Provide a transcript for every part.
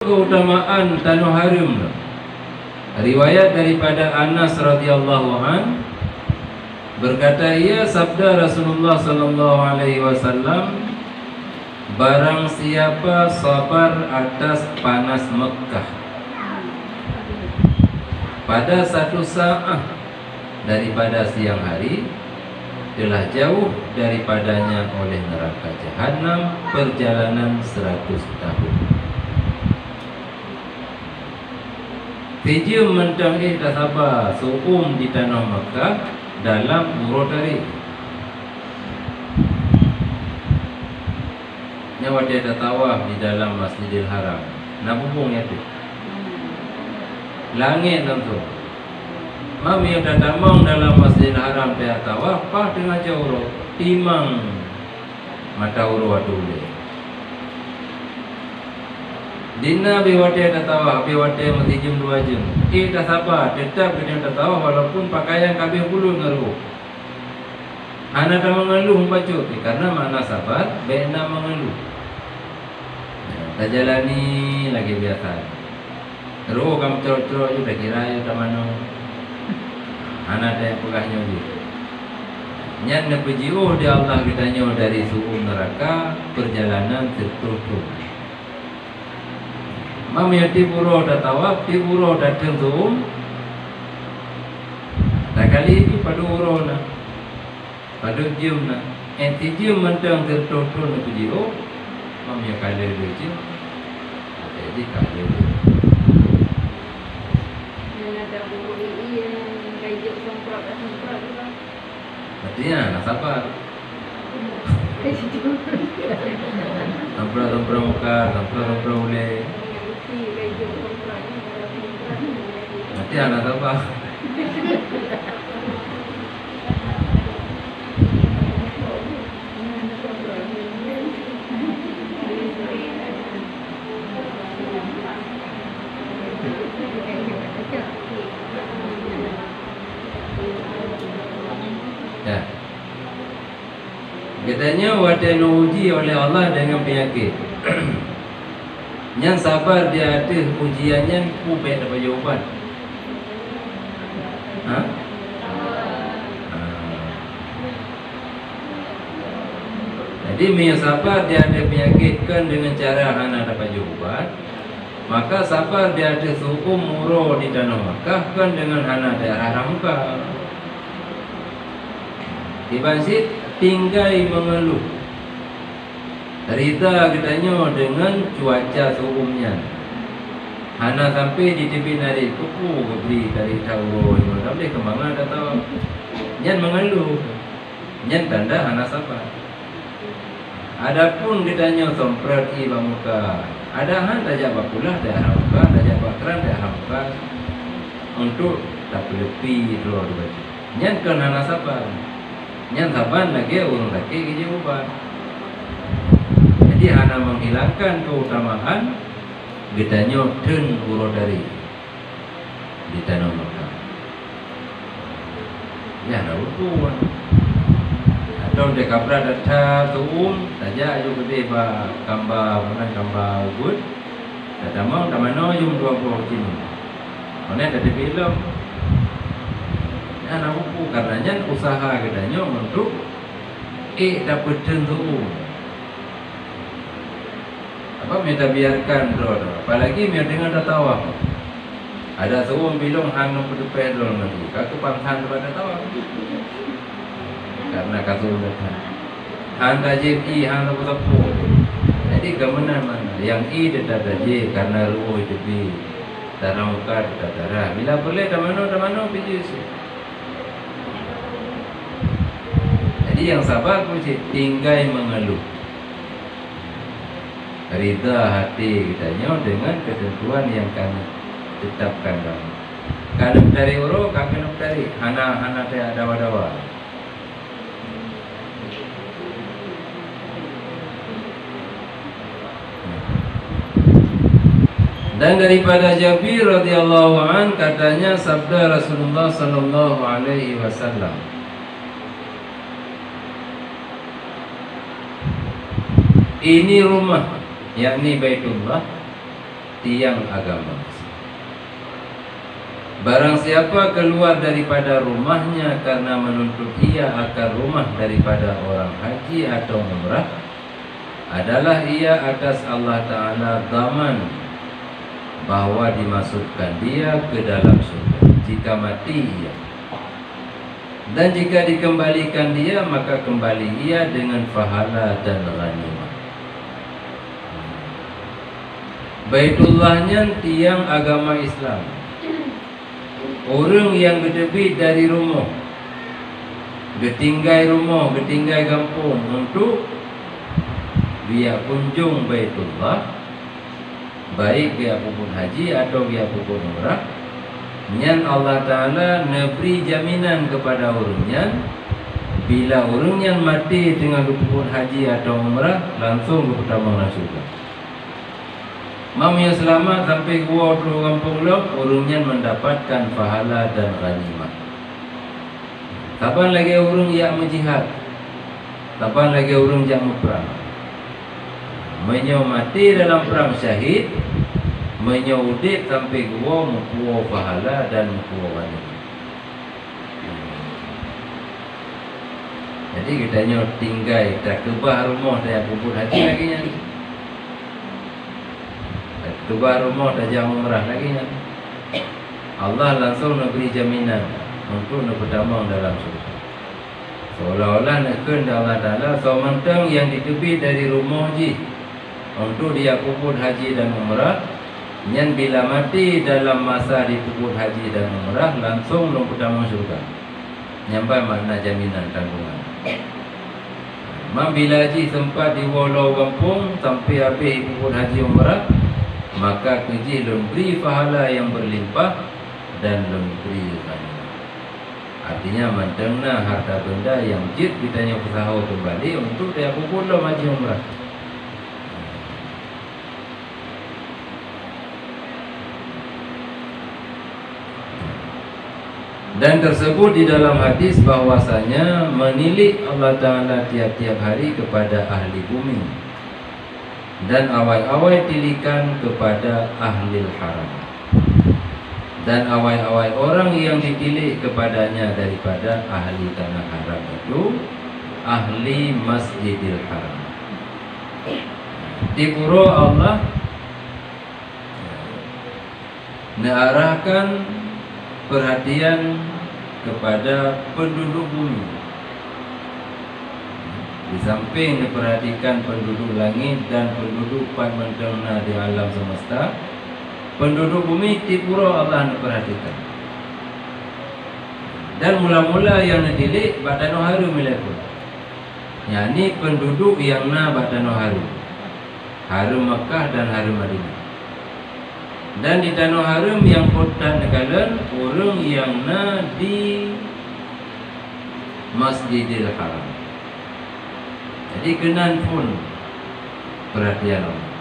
keutamaan Tanah Harum. Riwayat daripada Anas radhiyallahu an berkata, ia sabda Rasulullah sallallahu alaihi wasallam, barang siapa sabar atas panas Mekah pada satu saat daripada siang hari, telah jauh daripadanya oleh neraka Jahanam perjalanan 100 tahun. Tujuh mentang dah sabar suum di tanah Mekah dalam urut hari. Nyawa dia dah tawaf di dalam Masjidil Haram. Nak hubung ya tu. Langit tu. Mami yang dah tamang dalam Masjidil Haram dia tawaf, apa dengan jauh timang mata urut dulu. Dina biwate dah tawaf, biwate masih jam 2 jam. Dah sabar, tetap kena dah tawaf walaupun pakaian kabeh bulu ngaruh. Anak dah mengeluh baca karena mana sabar, bena mengeluh. Dah jalani lagi biasa. Terus kamu cerok-cerok juga kira ya dah mana. Anak dah pegahnya je. Nyan nak pergi di Allah kitanya dari suhu neraka perjalanan tertutup. Mami tiburo dah tawaf, tiburo dah tentu. Tak kali itu pada uro na, pada jam na. Enti jam mentang tertutup nak pergi mami kali tu. Jadi kali tu. Artinya nak sabar. Sampra muka, sampra boleh. Nanti anak sabar. Ya. Katanya wadah uji oleh Allah dengan penyakit. Yang sabar dia ada ujiannya kubek dapat jawapan. Jadi yang sabar dia ada penyakit kan dengan cara hana dapat jawapan. Maka sabar dia ada suku muro di tanah Makkah kan dengan hana daerah Ramka. Dibansit tinggai mengeluh. Rida katanya dengan cuaca suumnya. Hana sampai di tepi nari kuku beri dari tahu. Tapi kemana dah tahu. Nyan mengeluh. Nyan tanda hana sabar. Adapun katanya somprat iba muka. Ada han dah jawab pula dah muka, dah jawab keran dah muka. Untuk tak lebih dulu. Nyan kan hana sabar. Yang sabar lagi urung lagi kejawaban. Jadi hanya menghilangkan keutamaan gedanya ten urut dari di tanah Makkah. Ya nak utuan. Atau dia kapra datang tuum saja ayo gede ba gambar mana gambar ubud. Datang mau tamano jum 20 jin. Mana ada film. Anak buku karenanya usaha katanya untuk dapat tentu. Apa mereka biarkan dulu. Apalagi mereka dengan dah tawaf. Ada seorang bilang hang nak berdepan dulu nanti. Kaku panghan kepada tawaf. Karena kaku datang. Hang tajib hang nak bertepu. Jadi kemana mana? Yang tetap tajib karena ruh itu bi. Darah muka tetap darah. Bila boleh dah mana pergi sih. Jadi yang sabar pun tinggal mengeluh. Rida hati kitanya dengan ketentuan yang kami tetapkan dalam. Kalau dari uro, kami nak dari hana ada dawa-dawa. Dan daripada Jabir radhiyallahu an katanya sabda Rasulullah sallallahu alaihi wasallam, ini rumah yakni Baitullah tiang agama. Barang siapa keluar daripada rumahnya karena menuntut ia akan rumah daripada orang haji atau umrah, adalah ia atas Allah Ta'ala dhaman bahwa dimasukkan dia ke dalam surga jika mati ia. Dan jika dikembalikan dia, maka kembali ia dengan pahala dan ghanimah. Baitullahnya tiang agama Islam. Orang yang gedebit dari rumah, getinggai rumah, getinggai kampung untuk dia kunjung Baitullah, baik dia pun haji atau dia pun umrah, nyan Allah Ta'ala neberi jaminan kepada orangnya, bila orangnya mati dengan pun haji atau umrah, langsung ke pertama surga. Mam yang selamat sampai gua ke kampung lo, orangnya mendapatkan pahala dan ghanimah. Kapan lagi orang yang menjihad, kapan lagi orang yang berperang, menyomati dalam perang syahid, menyaudik sampai gua mempunyai pahala dan mempunyai ghanimah. Jadi kita tinggal tak kebah rumah saya kubur haji lagi nya. Kebah rumah dah jam umrah lagi nya. Allah langsung nak beri jaminan untuk nak berdamang dalam surga. Seolah-olah nak kena Allah Ta'ala sementang yang ditebih dari rumah je untuk dia kubur haji dan umrah, yang bila mati dalam masa dikubur haji dan umrah, langsung nak berdamang surga. Nyampai makna jaminan tanggungan. Bila haji sempat di walau kampung sampai habis kubur haji umrah, maka keji beri pahala yang berlimpah dan beri ghanimah. Artinya mantengna harta benda yang jid ditanya usaha kembali untuk dia kubur haji umrah. Dan tersebut di dalam hadis bahwasanya menilik Allah Ta'ala tiap-tiap hari kepada ahli bumi dan awai-awai tilikan kepada ahli haram, dan awai-awai orang yang ditilik kepadanya daripada ahli tanah haram itu ahli Masjidil Haram. Di pura Allah mengarahkan perhatian kepada penduduk bumi. Di samping diperhatikan penduduk langit dan penduduk padmentengna di alam semesta, penduduk bumi tipura Allah diperhatikan. Dan mula-mula yang didilik Batanu Harum milakun, yakni penduduk yang na Batanu Harum, Harum Makkah dan Harum Madinah. Dan di Tanah Harum yang kota negara orang yang na di Masjidil Haram. Jadi kenan pun perhatian Allah.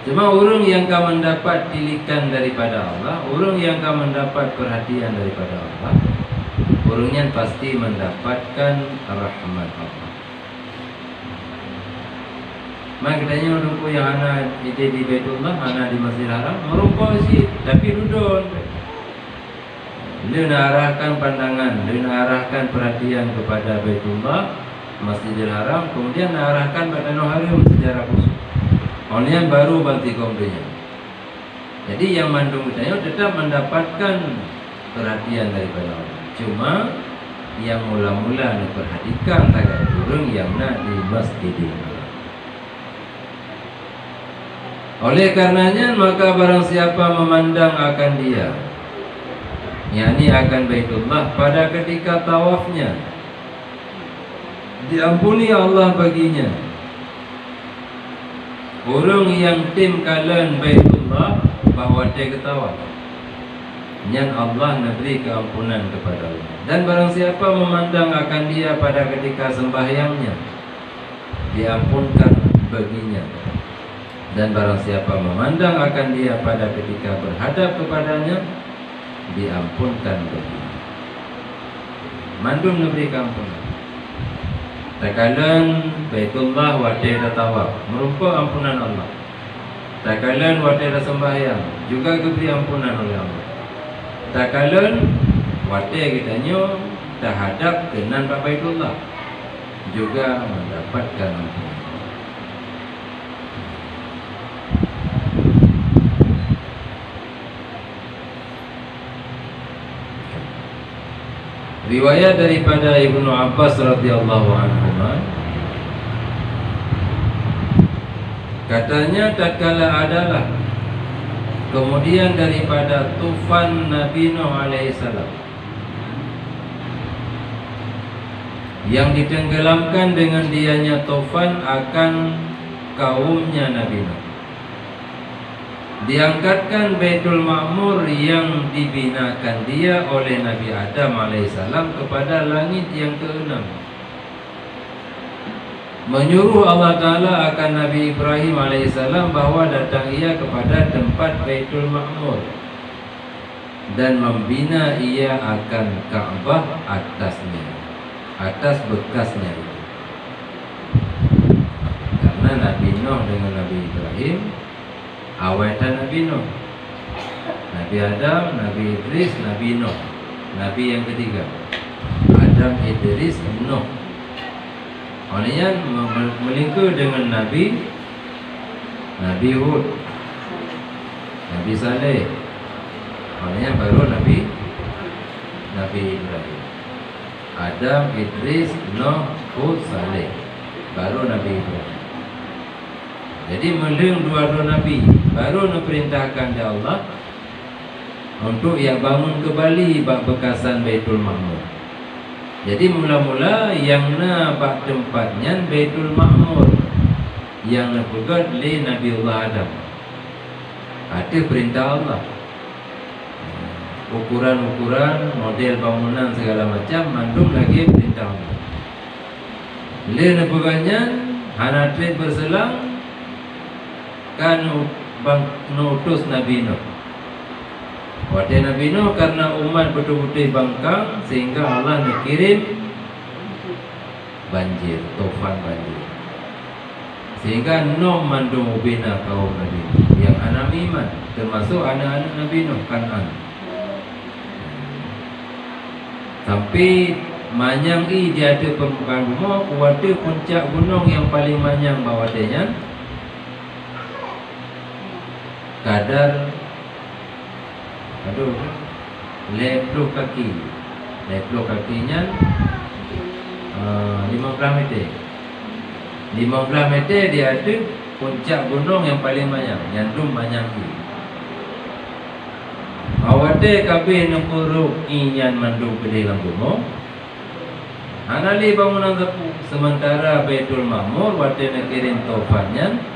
Cuma orang yang akan mendapat tilikan daripada Allah, orang yang akan mendapat perhatian daripada Allah, orangnya pasti mendapatkan rahmat Allah. Maka katanya orang yang anak di Baitullah, anak di Masjidil Haram, merupakan sih, tapi duduk. Dia nak arahkan pandangan, dia nak arahkan perhatian kepada Baitullah, Masjidil Haram, kemudian nak arahkan pada Tanah Harum secara khusus. Orangnya baru banti kaum dunia. Jadi yang mandung kita tetap mendapatkan perhatian daripada Allah. Cuma yang mula-mula diperhatikan tagad orang yang nak di Masjidil Haram. Oleh karenanya maka barang siapa memandang akan dia, yakni akan Baitullah pada ketika tawafnya, diampuni Allah baginya. Orang yang tim kalan Baitullah bahawa dia ketawaf, yang Allah memberi keampunan kepada Allah. Dan barang siapa memandang akan dia pada ketika sembahyangnya, diampunkan baginya. Dan barang siapa memandang akan dia pada ketika berhadap kepadanya, diampunkan baginya. Mandum memberi keampunan. Takalan Baitullah wate tawaf merupa ampunan Allah. Takalan wate sembahyang juga diberi ampunan oleh Allah. Takalan wate kitanya terhadap dengan Baitullah juga mendapatkan ampunan. Riwayat daripada Ibnu Abbas radhiyallahu anhu, katanya tatkala adalah kemudian daripada tufan Nabi Nuh alaihissalam yang ditenggelamkan dengan dianya tufan akan kaumnya Nabi Nuh, diangkatkan Baitul Ma'mur yang dibinakan dia oleh Nabi Adam alaihissalam kepada langit yang keenam. Menyuruh Allah Ta'ala akan Nabi Ibrahim alaihissalam bahawa datang ia kepada tempat Baitul Ma'mur dan membina ia akan Ka'bah atasnya, atas bekasnya itu. Karena Nabi Nuh dengan Nabi Ibrahim awatan Nabi Nuh, Nabi Adam, Nabi Idris, Nabi Nuh. Nabi yang ketiga Adam, Idris, Nuh. Olehnya melingkar dengan Nabi Hud, Nabi Saleh. Olehnya baru Nabi Ibrahim. Adam, Idris, Nuh, Hud, Saleh, baru Nabi Ibrahim. Jadi meleng dua-dua Nabi baru diperintahkan oleh Allah untuk yang bangun kembali bekasan Baitul Ma'mur. Jadi mula-mula yang na bak tempatnya Baitul Ma'mur yang dibuat oleh Nabiullah Adam. Ada perintah Allah. Ukuran-ukuran, model bangunan segala macam mandum lagi perintah Allah. Le nebuganya hana trade berselang kan nutus Nabi Nuh. Waktu Nabi Nuh karena umat betul-betul bangkang sehingga Allah mengirim banjir, tufan banjir. Sehingga Nuh mandung ubina kaum Nabi yang anak iman, termasuk anak-anak Nabi Nuh Kan'an. Sampai manyang dia ada permukaan rumah, waktu puncak gunung yang paling manyang bawah dia kadar 50 kaki. 50 kakinya 15 meter. 15 meter dia ada puncak gunung yang paling banyak, yang tu banyak ni. Awate kabeh nempuruk inyan mandu ke dalam gunung. Anali bangunan tepu sementara Baitul Ma'mur wate nak kirim taufannya.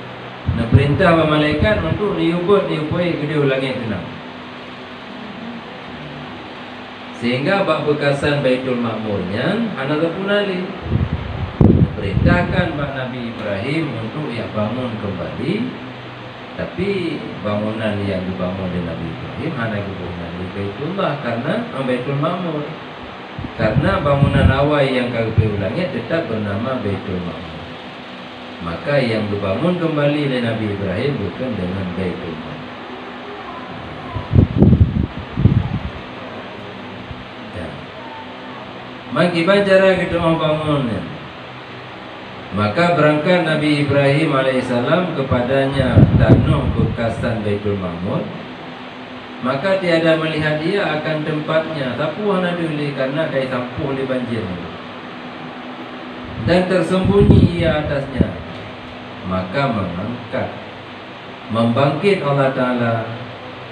Nak perintah malaikat untuk diupai ke dia langit enam. Sehingga bak bekasan Baitul Ma'murnya hana terpunali. Perintahkan bak Nabi Ibrahim untuk ia bangun kembali. Tapi bangunan yang dibangun oleh Nabi Ibrahim hana bangunan di Baitullah karena Baitul Ma'mur. Karena bangunan awal yang kagak langit tetap bernama Baitul Ma'mur. Maka yang dibangun kembali oleh Nabi Ibrahim bukan dengan Baitul Ma'mur. Bagaimana cara kita membangunnya? Maka berangkat Nabi Ibrahim alaihissalam kepadanya tanah bekasan Baitul Ma'mur. Maka tiada melihat dia akan tempatnya tapuh naduli karena kai tampuh oleh banjir. Dan tersembunyi ia atasnya. Maka membangkit Allah Ta'ala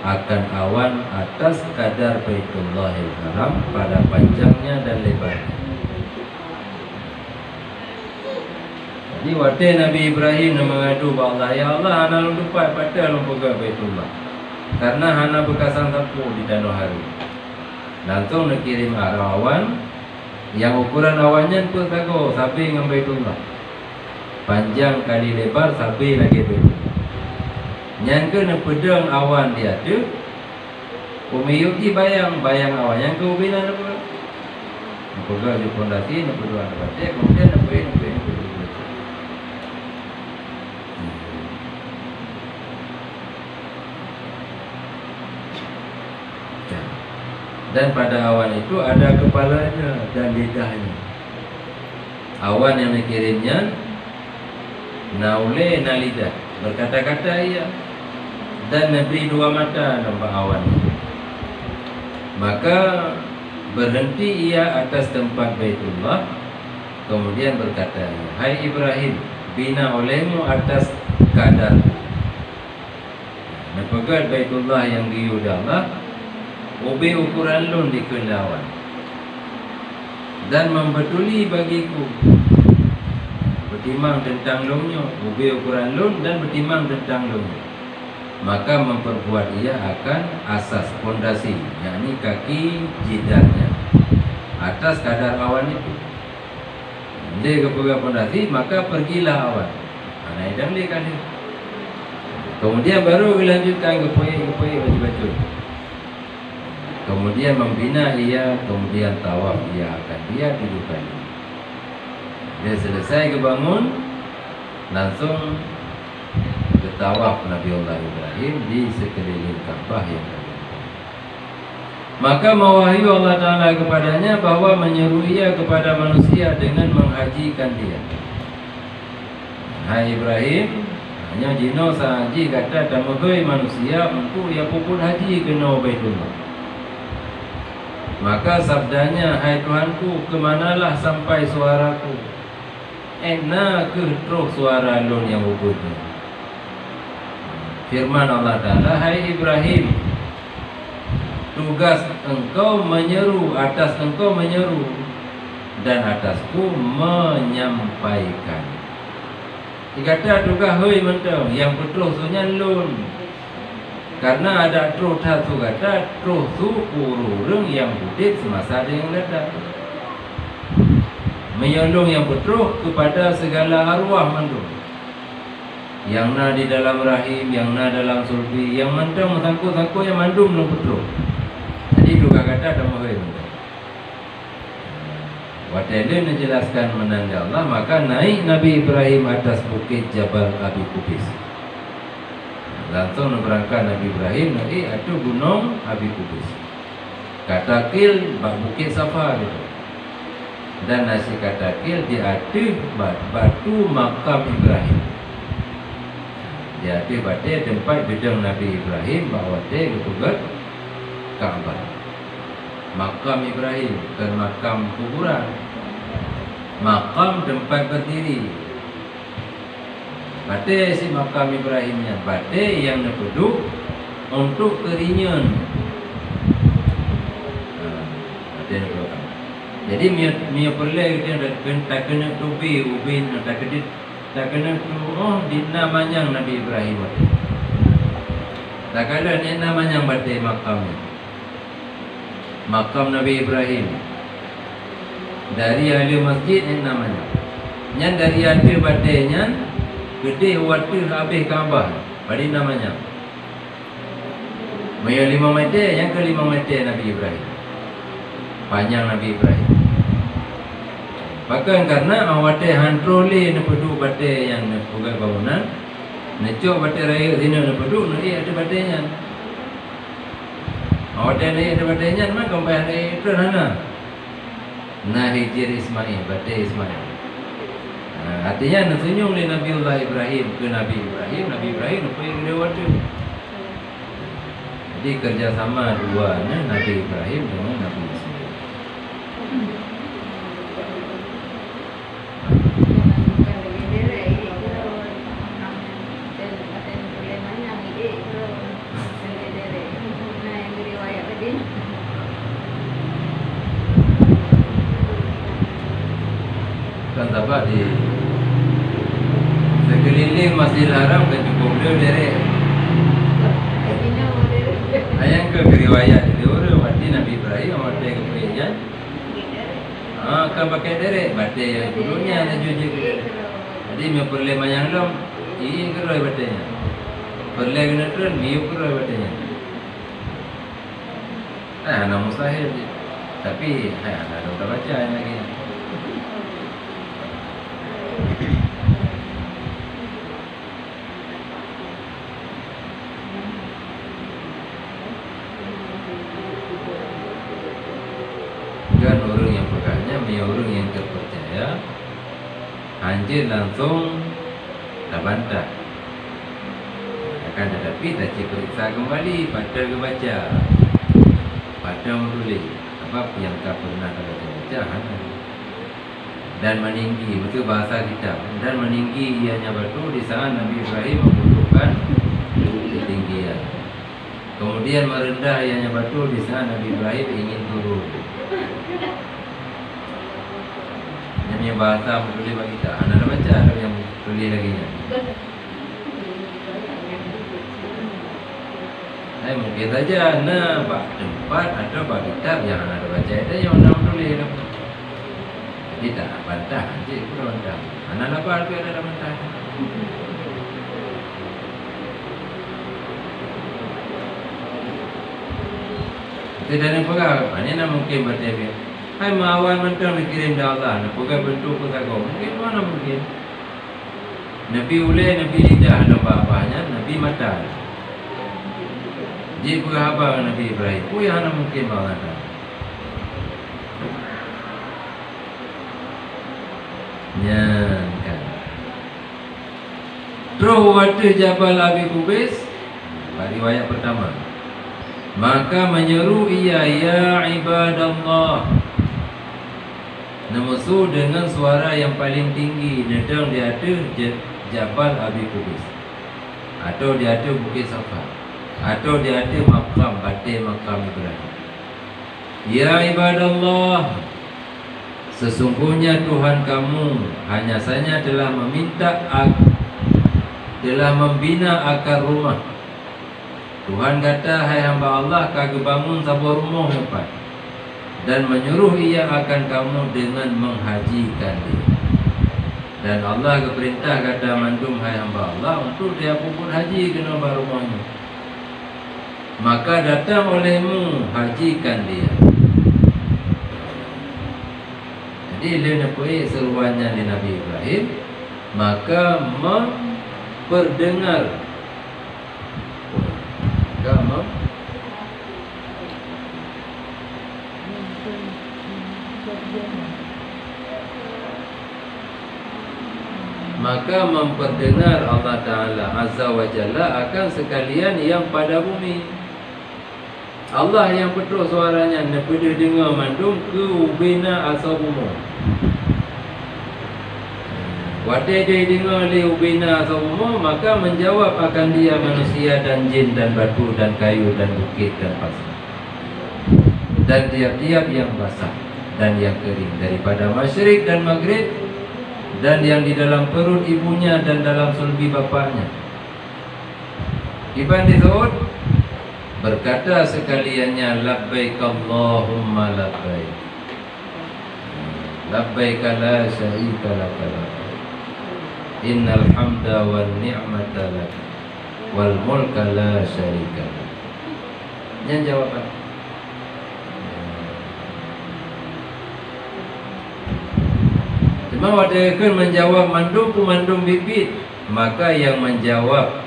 akan awan atas kadar Baitullahil Haram pada panjangnya dan lebarnya. Jadi waktu Nabi Ibrahim mengadu kepada Allah, ya Allah, hana lumpat pada lumpuga Baitullah. Karena hana bekasan sapu di Danau Haru. Langsung nak kirim arah awan yang ukuran awannya tu tago sampai dengan Baitullah. Panjang kali lebar sampai lagi Baitullah. Yang kena pedang awan dia tu umiyuki bayang awan yang ke ubina nak pula. Nak pula di pondasi, nak pula nak batik, kemudian nak pula Dan pada awan itu ada kepalanya dan lidahnya. Awan yang mengirimnya naule nalidah, berkata-kata ia, dan memberi dua mata nampak awan. Maka berhenti ia atas tempat Baitullah, kemudian berkata, hai Ibrahim, bina olehmu atas kadar nepegat Baitullah yang diudah Allah, ubi ukuran lun di kelawan, dan membetuli bagiku, bertimang tentang lunnya, ubi ukuran lun dan bertimang tentang lunnya. Maka memperbuat ia akan asas pondasi, yakni kaki jidatnya atas kadar awan itu. Dia kepada pondasi, maka pergilah awan. Nah, idam dia kan. Kemudian baru dilanjutkan ke poin baju-baju. Kemudian membina ia, kemudian tawaf ia akan dia hidupkan. Dia selesai kebangun, langsung bertawaf Nabiullah Ibrahim di sekeliling Ka'bah yang ada. Maka mewahyu Allah Ta'ala kepadanya bahwa menyeru ia kepada manusia dengan menghajikan dia. Hai Ibrahim, hanya jino sahaji kata tamuhoi manusia untuk ia puput haji ke Baitullah. Maka sabdanya, hai Tuhanku, kemanalah sampai suaraku? Enak ke terus suara lun yang ubudnya. Firman Allah Ta'ala, hai Ibrahim, tugas engkau menyeru, atas engkau menyeru, dan atasku menyampaikan. Dikata tugas hoi mentang yang betul sunya lun. Karena ada terus satu kata terus su kurung yang budik semasa ada yang datang. Menyolong yang betul kepada segala arwah mandung. Yang na di dalam rahim, yang na dalam sulbi, yang mandang sangkut-sangkut yang mandum belum betul. Jadi juga kata ada mahir. Waktu menjelaskan menanda Allah, maka naik Nabi Ibrahim atas bukit Jabal Abi Qubais. Langsung berangkat Nabi Ibrahim naik atau gunung Abi Qubais. Katakil bukit Safa itu. Dan nasi katakil di atas batu makam Ibrahim. Di atas batu tempat bidang Nabi Ibrahim bahawa dia ketugas Ka'bah. Makam Ibrahim dan makam kuburan. Makam tempat berdiri. Bate si makam Ibrahimnya, bate yang duduk untuk kerinyan. Bate yang duduk. Jadi mia perlu kita tak kena tubi ubin tak kena tu di namanya Nabi Ibrahim. Tak kala ni namanya bate makamnya. Makam Nabi Ibrahim. Dari ahli masjid ni namanya. Yang dari ahli batenya gede waktu habis Kaabah. Badi namanya. Maya 5 meter, yang ke 5 meter Nabi Ibrahim. Panjang Nabi Ibrahim. Bahkan karena awate hantrole ne pedu bate yang ne pugal bangunan, necok bate raya sini ne pedu ne ada batenya. Awate ne ada batenya mah kompai ne itu hana. Nah hijir Ismail, bate Ismail. Artinya ne senyum le Nabiullah Ibrahim ke Nabi Ibrahim pergi lewat tu. Jadi kerjasama dua Nabi Ibrahim dengan Nabi Ismail. Kan dapat di sekeliling Masjidil Haram kan cukup beliau derek. Ayang ke riwayat itu waktu Nabi Ibrahim waktu ke perjanjian. Kan pakai derek, bate yang dulunya ada jujur. Jadi me perle mayang lom, ini keroi batenya. Perle kena turun, biu keroi batenya. Nah, mustahil. Tapi ada orang baca yang lagi. orang yang terpercaya, anjir langsung tak bantah. Akan tetapi tak periksa kembali pada kebaca, pada menulis sebab yang tak pernah baca dan meninggi, betul bahasa kita, dan meninggi ianya batu di saat Nabi Ibrahim membutuhkan ketinggian. Kemudian merendah ianya batu di saat Nabi Ibrahim ingin turun. Yang bahasa menulis bagi kita, anda dah baca ada yang tulis lagi nya. Mungkin saja nampak tempat atau bagi kitab yang anda baca itu yang anda menulis. Jadi tak bantah, je pun bantah. Anak lapar tu ada bantah. Itu dan yang pegang, ini nak mungkin bertanya. Hai mawan mentang dikirim dari Allah, nak pegang bentuk pesagau. Mungkin mana mungkin? Nabi ulai, Nabi lidah, ada apa-apanya, Nabi mata. Jadi pegang apa Nabi Ibrahim? Oh yang nak mungkin bangsa. Kan. Terus waktu Jabal Abi Qubais, riwayat pertama. Maka menyeru ia, ya ibadallah. Nemusu dengan suara yang paling tinggi datang di atas Jabal Abi Qubais, atau di atas Bukit Safa, atau di atas makam batin makam Ibrahim. Ya ibadallah, sesungguhnya Tuhan kamu hanya saja telah membina akar rumah. Tuhan kata, hai hamba Allah, kagak bangun sebuah rumah empat, dan menyuruh ia akan kamu dengan menghajikan dia. Dan Allah keperintah kata mandum, hai hamba Allah, untuk dia puput haji ke nombor rumahnya. Maka datang olehmu, hajikan dia. Jadi dia nampak seruannya di Nabi Ibrahim, maka memperdengar agama, maka memperdengar Allah Ta'ala Azza wa Jalla akan sekalian yang pada bumi. Allah yang betul suaranya, daripada dengar mandung ke ubina asabumu. Wadai dia dengar oleh ubina asabumu, maka menjawab akan dia manusia dan jin dan batu dan kayu dan bukit dan pasir, dan tiap-tiap yang basah dan yang kering, daripada masyrik dan maghrib, dan yang di dalam perut ibunya dan dalam sulbi bapaknya. Ibn Saud berkata sekaliannya, labbaik Allahumma labbaik, labbaik la syarika laka labbaik, innal hamda wan ni'mata lak wal mulka la syarika lak. Yang jawaban cuma waktu kan menjawab mandum pemandum bibit, maka yang menjawab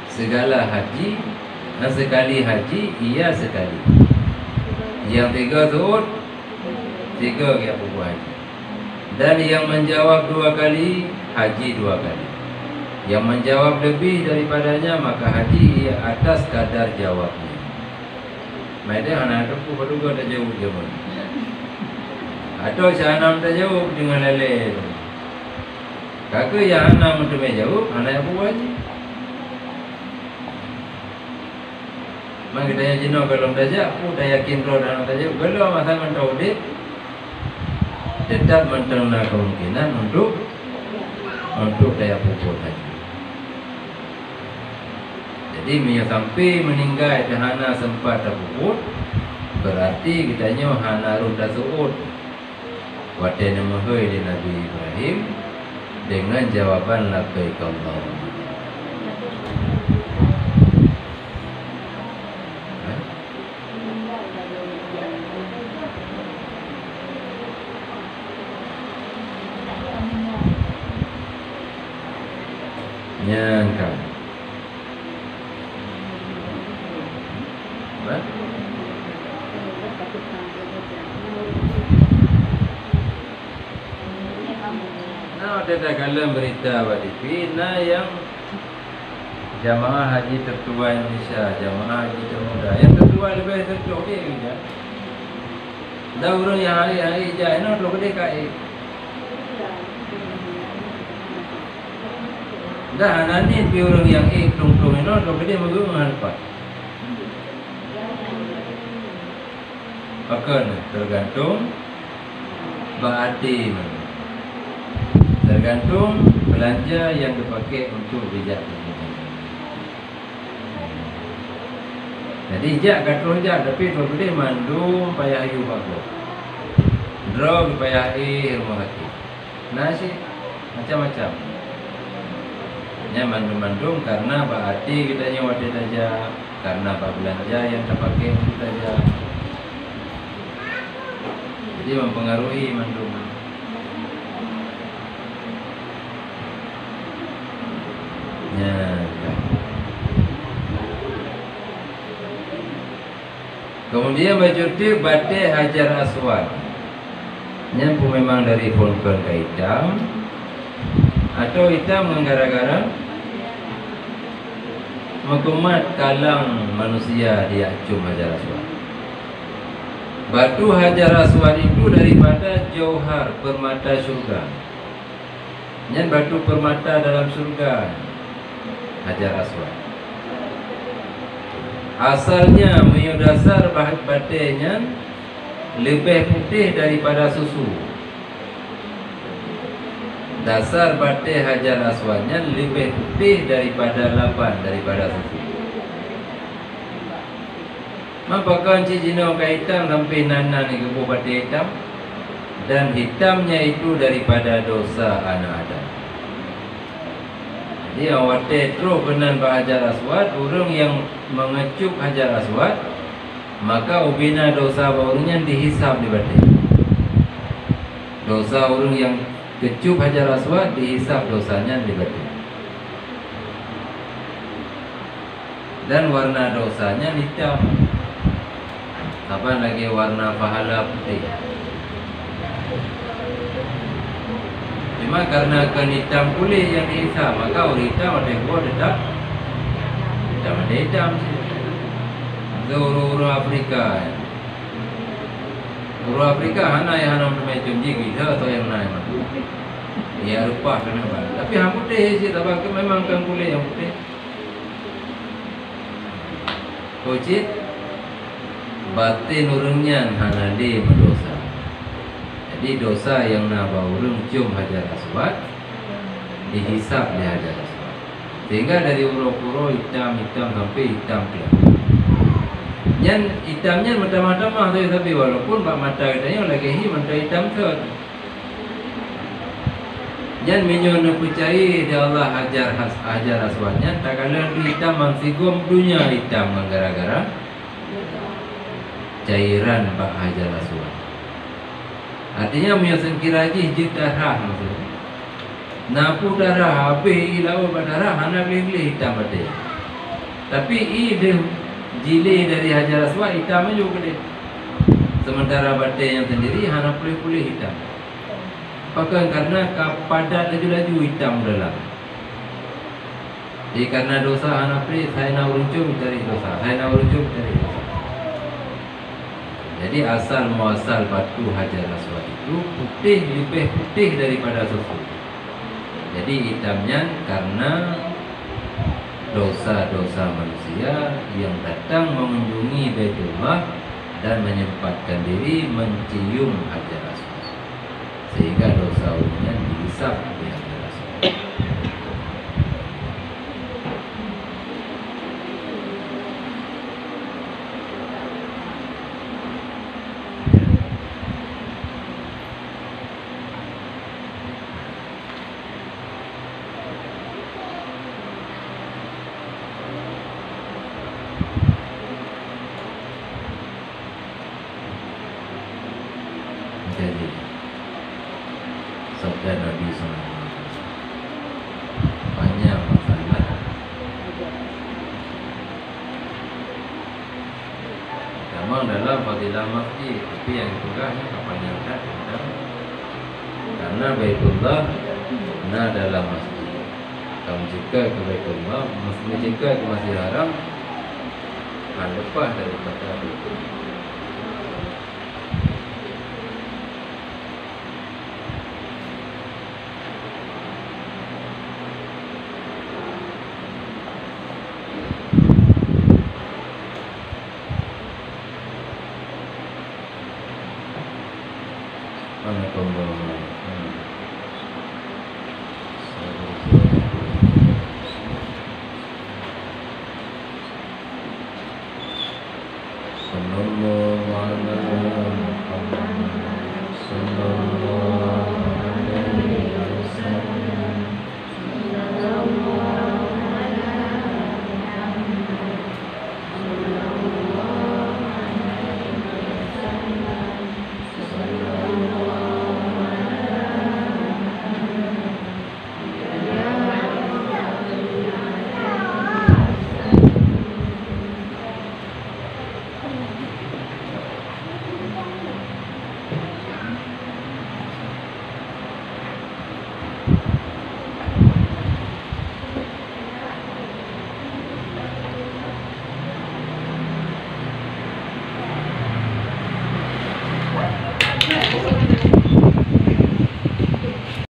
segala haji, sekali haji, ia sekali. Yang tiga zuhud, tiga yang buku haji. Dan yang menjawab dua kali, haji dua kali. Yang menjawab lebih daripadanya, maka haji ia atas kadar jawabnya. Mereka anak aku berduga tak jauh jaman. Atau seanam tak jauh dengan lele. Kakak yang anak untuk jauh, anak yang buat haji. Mak kita yang jenuh kalau belajar, aku tak yakin roh dan tak jauh. Kalau masa mentau dia, tetap menterna kemungkinan untuk daya puput haji. Jadi sampai meninggal hana sempat tak puput, berarti kitanya hana rum dah suut. Waktu nama di Nabi Ibrahim dengan jawaban labbaik Allahumma. Nyangka. ada dalam berita pada Pina yang jamaah haji tertua Indonesia, jamaah haji termuda. Yang tertua lebih tertua je. Dah orang yang hari-hari je, nak lo kedai kai. Dah nanti pi orang yang plung-plung ini lo kedai magu menghalpat. Akan tergantung berarti tergantung belanja yang dipakai untuk bijak. Jadi jak katro jak tapi kalau boleh mandum payah ayu bagus. Draw payah rumah hati. Nasi macam-macam. Nya mandum-mandum karena berarti kita nyawa saja, karena belanja yang dipakai untuk saja. Jadi mempengaruhi mandum. Ya. Kemudian baju tip batik Hajar Aswad. Yang pun memang dari vulkan ke hitam, atau hitam gara-gara mengkumat kalang manusia di acung Hajar Aswad. Batu Hajar Aswad itu daripada jauhar permata surga. Yang batu permata dalam surga Hajar Aswad. Asalnya dasar batiknya lebih putih daripada susu. Dasar batik Hajar Aswadnya lebih putih daripada lapan, daripada susu. Mampakan cicina orang hitam sampai nana ni kebu batik hitam, dan hitamnya itu daripada dosa anak Adam. Jadi awak terus benan Hajar Aswad, orang yang mengecup Hajar Aswad, maka ubina dosa barunya dihisap di batin. Dosa orang yang kecup Hajar Aswad dihisap dosanya di batin. Dan warna dosanya hitam. Apa lagi warna pahala putih. Cuma karena kan hitam kulit yang dihisap, maka orang hitam ada buat tetap hitam ada hitam. Orang Afrika, orang Afrika hana yang hana macam jigi atau yang lain. Ya rupa kenapa? Tapi yang putih sih, tapi memang kan kulit yang putih. Kocit batin orangnya hana di mendosa. Jadi dosa yang nak orang cium Hajar Aswad dihisap di Hajar Aswad. Sehingga dari pura-pura hitam sampai hitam kelap. Yang hitamnya mata-mata mah tapi walaupun pak mata katanya lagi mata hitam tu. Yang minyak nak percaya dia Allah Hajar Aswadnya tak kala hitam mangsigum dunia hitam gara-gara cairan pak Hajar Aswad. Artinya punya sengkira haji hijik darah maksudnya. Napu darah habis ilawa berdarah hana boleh hitam pada. Tapi dia jili dari Hajar Aswad hitam juga dia. Sementara batik yang sendiri hana pulih-pulih hitam. Bahkan karena padat laju-laju hitam dalam. Jadi karena dosa hana pulih, saya nak uruncum cari dosa. Saya nak uruncum cari dosa. Jadi asal muasal batu Hajar Aswad itu putih, lebih putih daripada susu. Jadi hitamnya karena dosa-dosa manusia yang datang mengunjungi Baitullah dan menyempatkan diri mencium Hajar Aswad, sehingga dosa umumnya dihisap di Hajar Aswad. Jadi sabda Nabi SAW banyak masalah. Memang dalam fadilah masjid, tapi yang turahnya kepanjangan karena Baitullah Nah, dalam masjid. Kamu jika ke Baitullah, Muslim jika ke Masjidil Haram, lepas daripada itu.